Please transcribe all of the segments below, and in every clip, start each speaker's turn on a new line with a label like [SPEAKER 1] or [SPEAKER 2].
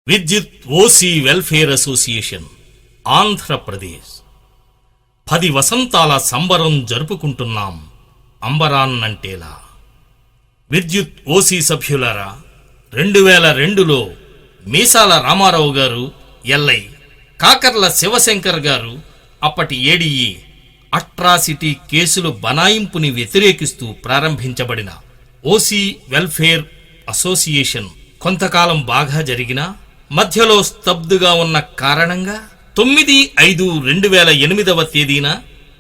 [SPEAKER 1] విద్యుత్ OC welfare association Andhra Pradesh 10 వసంతాల సంబరం జరుపుకుంటున్నాం అంబరాన్నంటేలా. విద్యుత్ ఓసీ సభ్యులారా, 2002లో మీసాల రామారావు గారు, ఎల్ఐ కాకర్ల శివశంకర్ గారు, అప్పటి ఏడీఈ అట్రాసిటీ కేసులు బనాయింపుని వ్యతిరేకిస్తూ ప్రారంభించబడిన ఓసీ వెల్ఫేర్ అసోసియేషన్ కొంతకాలం బాగా జరిగినా మధ్యలో స్తబ్దుగా ఉన్న కారణంగా 9/5/2008 తేదీన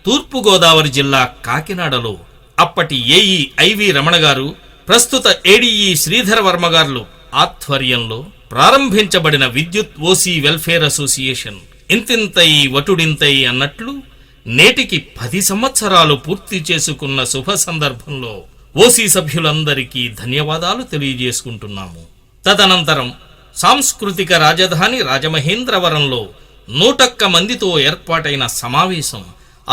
[SPEAKER 1] తూర్పుగోదావరి జిల్లా కాకినాడలో అప్పటి ఏఈ ఐవి రమణ గారు, ప్రస్తుత ఏడీఈ శ్రీధర్ వర్మ గారు ఆధ్వర్యంలో ప్రారంభించబడిన విద్యుత్ ఓసీ వెల్ఫేర్ అసోసియేషన్ ఇంతింతై వటుడింతై అన్నట్లు నేటికి 10 సంవత్సరాలు పూర్తి చేసుకున్న శుభ సందర్భంలో ఓసీ సభ్యులందరికీ ధన్యవాదాలు తెలియజేసుకుంటున్నాము. తదనంతరం సాంస్కృతిక రాజధాని రాజమహేంద్రవరంలో 101 మందితో ఏర్పాటైన సమావేశం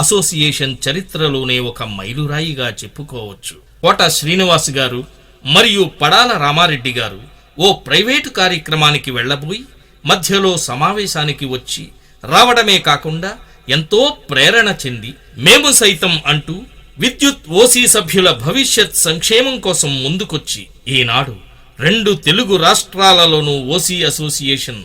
[SPEAKER 1] అసోసియేషన్ చరిత్రలోనే ఒక మైలురాయిగా చెప్పుకోవచ్చు. కోట శ్రీనివాస్ గారు మరియు పడాల రామారెడ్డి గారు ఓ ప్రైవేటు కార్యక్రమానికి వెళ్లబోయి మధ్యలో సమావేశానికి వచ్చి రావడమే కాకుండా ఎంతో ప్రేరణ చెంది మేము సైతం అంటూ విద్యుత్ ఓసీ సభ్యుల భవిష్యత్ సంక్షేమం కోసం ముందుకొచ్చి ఈనాడు 2 తెలుగు రాష్ట్రాలలోనూ ఓసీ అసోసియేషన్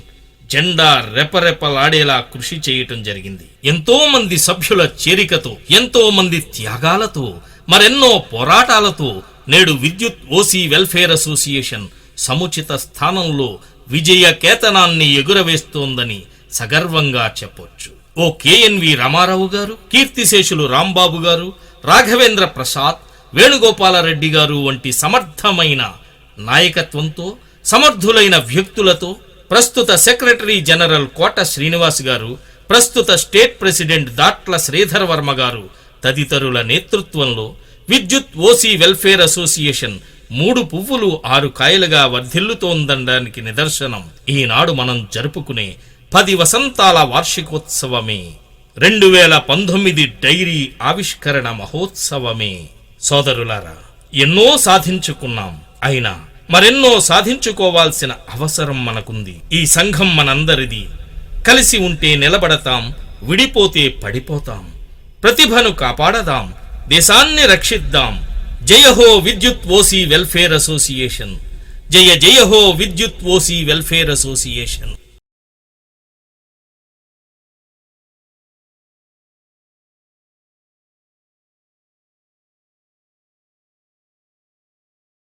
[SPEAKER 1] జెండా రెపరెపలాడేలా కృషి చేయటం జరిగింది. ఎంతో మంది సభ్యుల చేరికతో, ఎంతో మంది త్యాగాలతో, మరెన్నో పోరాటాలతో నేడు విద్యుత్ ఓసీ వెల్ఫేర్ అసోసియేషన్ సముచిత స్థానంలో విజయ కేతనాన్ని ఎగురవేస్తోందని సగర్వంగా చెప్పొచ్చు. ఓ కేఎన్వి రామారావు గారు, కీర్తిశేషులు రాంబాబు గారు, రాఘవేంద్ర ప్రసాద్, వేణుగోపాలరెడ్డి గారు వంటి సమర్థమైన నాయకత్వంతో, సమర్థులైన వ్యక్తులతో, ప్రస్తుత సెక్రటరీ జనరల్ కోట శ్రీనివాస్ గారు, ప్రస్తుత స్టేట్ ప్రెసిడెంట్ దాట్ల శ్రీధర్ వర్మ గారు తదితరుల నేతృత్వంలో విద్యుత్ ఓసీ వెల్ఫేర్ అసోసియేషన్ 3 పువ్వులు 6 కాయలుగా వర్ధిల్లుతోందనడానికి నిదర్శనం ఈనాడు మనం జరుపుకునే 10 వసంతాల వార్షికోత్సవమే, 2019 డైరీ ఆవిష్కరణ మహోత్సవమే. సోదరులారా, ఎన్నో సాధించుకున్నాం, అయినా మరెన్నో సాధించుకోవాల్సిన అవసరం మనకుంది. ఈ సంఘం మనందరిది. కలిసి ఉంటే నిలబడతాం, విడిపోతే పడిపోతాం. ప్రతిభను కాపాడదాం, దేశాన్ని రక్షిద్దాం. జయ హో విద్యుత్ ఓసీ వెల్ఫేర్ అసోసియేషన్. జయ జయ హో విద్యుత్ ఓసీ వెల్ఫేర్ అసోసియేషన్.